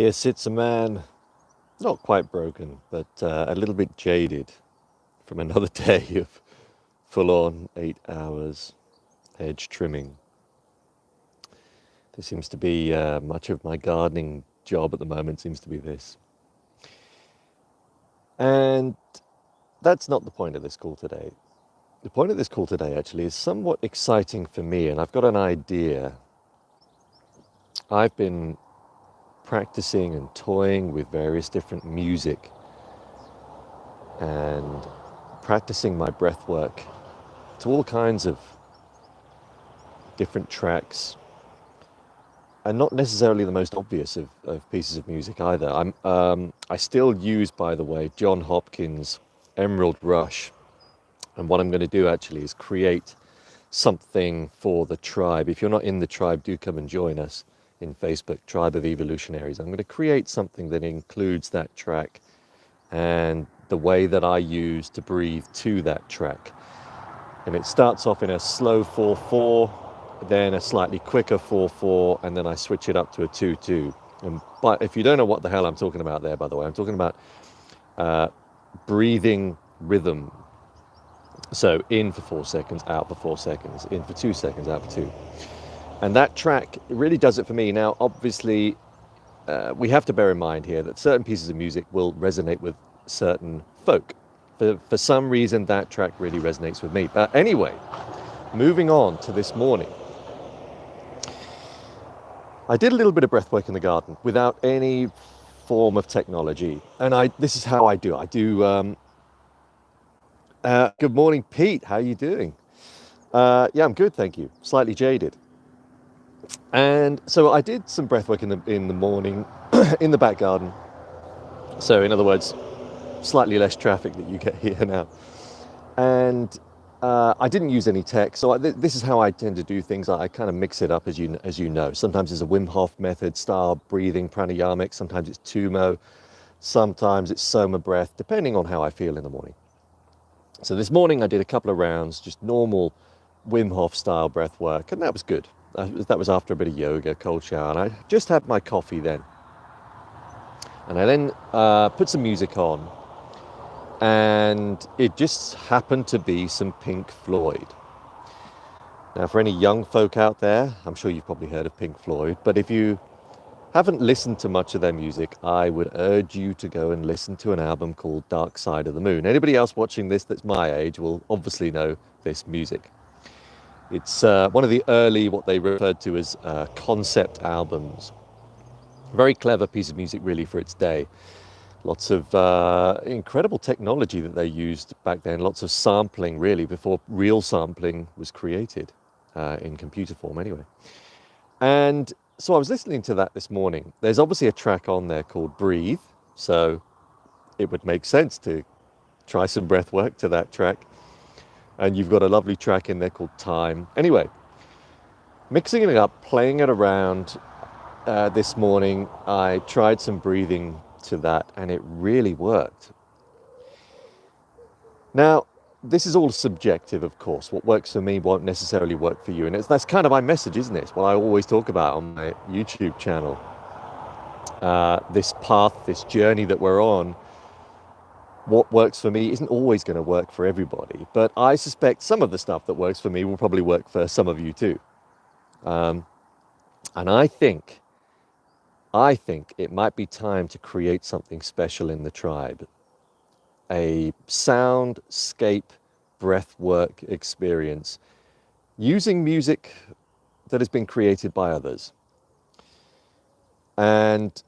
Here sits a man, not quite broken, but a little bit jaded from another day of full-on 8 hours hedge trimming. There seems to be much of my gardening job at the moment seems to be this. And that's not the point of this call today. The point of this call today actually is somewhat exciting for me, and I've got an idea. I've been practicing and toying with various different music and practicing my breath work to all kinds of different tracks, and not necessarily the most obvious of pieces of music either. I still use, by the way, John Hopkins' Emerald Rush, and what I'm going to do actually is create something for the tribe. If you're not in the tribe, do come and join us in Facebook, Tribe of Evolutionaries. I'm going to create something that includes that track and the way that I use to breathe to that track. And it starts off in a slow 4/4, then a slightly quicker 4/4, and then I switch it up to a 2/2. But if you don't know what the hell I'm talking about there, by the way, I'm talking about breathing rhythm. So in for 4 seconds, out for 4 seconds, in for 2 seconds, out for 2. And that track really does it for me. Now, obviously, we have to bear in mind here that certain pieces of music will resonate with certain folk. For some reason, that track really resonates with me. But anyway, moving on to this morning. I did a little bit of breath work in the garden without any form of technology. And this is how I do. Good morning, Pete. How are you doing? Yeah, I'm good, thank you. Slightly jaded. And so I did some breath work in the morning in the back garden. So in other words, slightly less traffic that you get here now. And I didn't use any tech. So this is how I tend to do things. I kind of mix it up, as you know. Sometimes it's a Wim Hof method style breathing, pranayamic. Sometimes it's Tumo. Sometimes it's Soma breath, depending on how I feel in the morning. So this morning I did a couple of rounds, just normal Wim Hof style breath work, and that was good. That was after a bit of yoga, cold shower, and I just had my coffee then. And I then put some music on, and it just happened to be some Pink Floyd. Now, for any young folk out there, I'm sure you've probably heard of Pink Floyd, but if you haven't listened to much of their music, I would urge you to go and listen to an album called Dark Side of the Moon. Anybody else watching this that's my age will obviously know this music. It's one of the early, what they referred to as concept albums. Very clever piece of music, really, for its day. Lots of incredible technology that they used back then. Lots of sampling, really, before real sampling was created in computer form, anyway. And so I was listening to that this morning. There's obviously a track on there called Breathe, so it would make sense to try some breath work to that track. And you've got a lovely track in there called Time. Anyway, mixing it up, playing it around this morning, I tried some breathing to that, and it really worked. Now, this is all subjective, of course. What works for me won't necessarily work for you. And that's kind of my message, isn't it? It's what I always talk about on my YouTube channel. This path, this journey that we're on, what works for me isn't always going to work for everybody. But I suspect some of the stuff that works for me will probably work for some of you too. And I think it might be time to create something special in the tribe. A soundscape breath work experience using music that has been created by others. And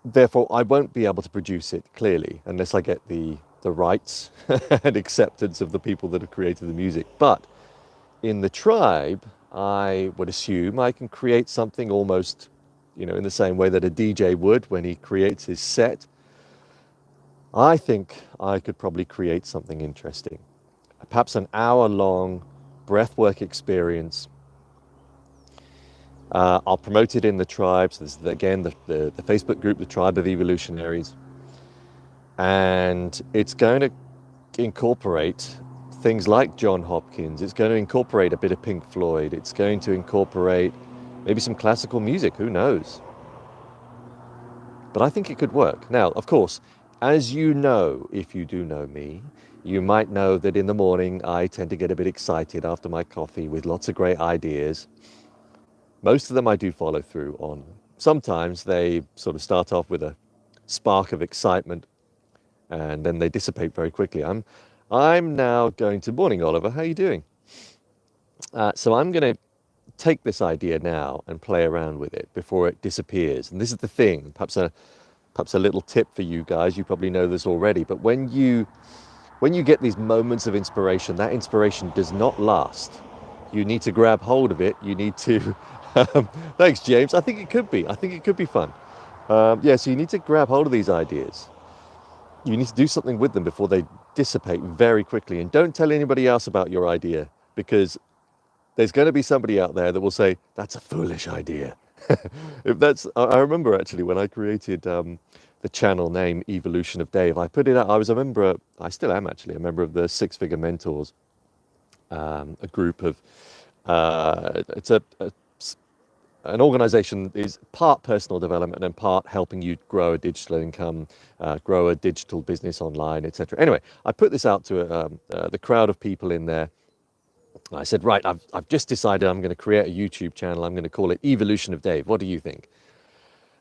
therefore, I won't be able to produce it clearly unless I get the rights and acceptance of the people that have created the music. But in the tribe, I would assume I can create something almost, in the same way that a DJ would when he creates his set. I think I could probably create something interesting. Perhaps an hour-long breathwork experience. I'll promote it in the tribe. So this is, again, the Facebook group, the Tribe of Evolutionaries. And it's going to incorporate things like John Hopkins. It's going to incorporate a bit of Pink Floyd. It's going to incorporate maybe some classical music. Who knows? But I think it could work. Now, of course, as you know, if you do know me, you might know that in the morning I tend to get a bit excited after my coffee with lots of great ideas. Most of them I do follow through on. Sometimes they sort of start off with a spark of excitement and then they dissipate very quickly. I'm now going to morning, Oliver. How are you doing? So I'm going to take this idea now and play around with it before it disappears. And this is the thing, perhaps a little tip for you guys. You probably know this already, but when you get these moments of inspiration, that inspiration does not last. You need to grab hold of it. You need to. Thanks, James. I think it could be. I think it could be fun. Yeah, so you need to grab hold of these ideas. You need to do something with them before they dissipate very quickly. And don't tell anybody else about your idea, because there's going to be somebody out there that will say, that's a foolish idea. If that's, I remember actually when I created the channel name Evolution of Dave, I put it out. I was a member, I still am actually a member of the Six Figure Mentors, a group of, it's an organization is part personal development and part helping you grow a digital income, grow a digital business online, etc. Anyway, I put this out to the crowd of people in there. I said, right, I've just decided I'm going to create a YouTube channel. I'm going to call it Evolution of Dave. What do you think?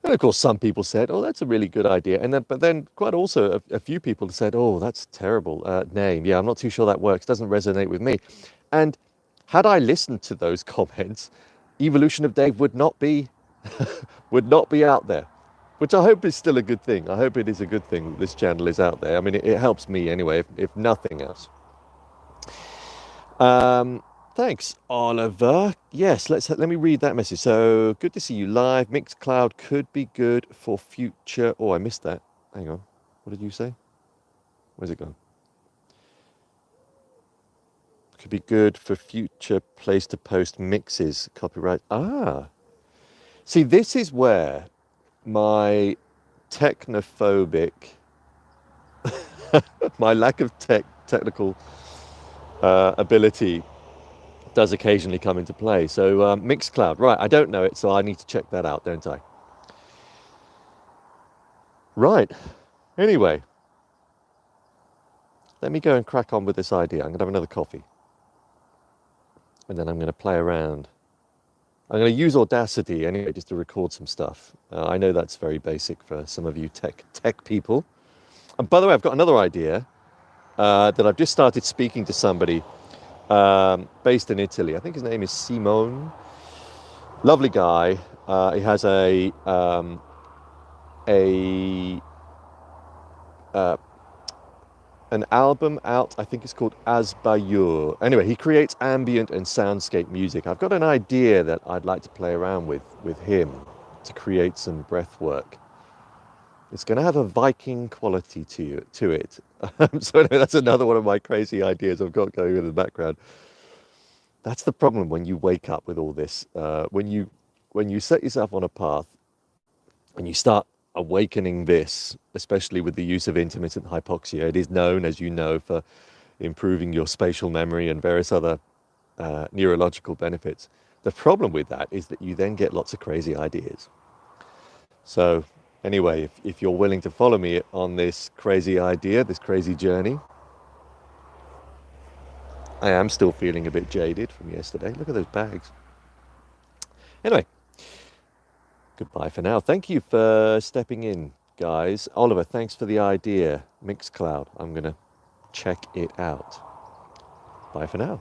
And of course, some people said, oh, that's a really good idea. And then, but then quite also a few people said, oh, that's a terrible name. Yeah, I'm not too sure that works. Doesn't resonate with me. And had I listened to those comments, Evolution of Dave would not be would not be out there, which I hope is still a good thing. I hope it is a good thing that this channel is out there. I mean, it helps me anyway, if nothing else. Thanks, Oliver. Yes, let me read that message. So good to see you live. Mixcloud could be good for future. Oh, I missed that. Hang on. What did you say? Where's it gone? Could be good for future place to post mixes. Copyright. Ah. See, this is where my technophobic, my lack of technical ability does occasionally come into play. So Mixcloud, right, I don't know it, so I need to check that out, don't I? Right, anyway, let me go and crack on with this idea. I'm going to have another coffee. And then I'm going to play around. I'm going to use Audacity anyway, just to record some stuff. I know that's very basic for some of you tech people. And by the way, I've got another idea that I've just started speaking to somebody based in Italy. I think his name is Simone. Lovely guy. He has an album out. I think it's called Asbayur. Anyway, he creates ambient and soundscape music. I've got an idea that I'd like to play around with him to create some breath work. It's going to have a Viking quality to it. So anyway, that's another one of my crazy ideas I've got going in the background. That's the problem when you wake up with all this. When you set yourself on a path and you start awakening this, especially with the use of intermittent hypoxia, it is known, as you know, for improving your spatial memory and various other neurological benefits. The problem with that is that you then get lots of crazy ideas. So anyway, if you're willing to follow me on this crazy idea, this crazy journey, I am still feeling a bit jaded from yesterday. Look at those bags. Anyway, goodbye for now. Thank you for stepping in, guys. Oliver, thanks for the idea. Mixcloud, I'm going to check it out. Bye for now.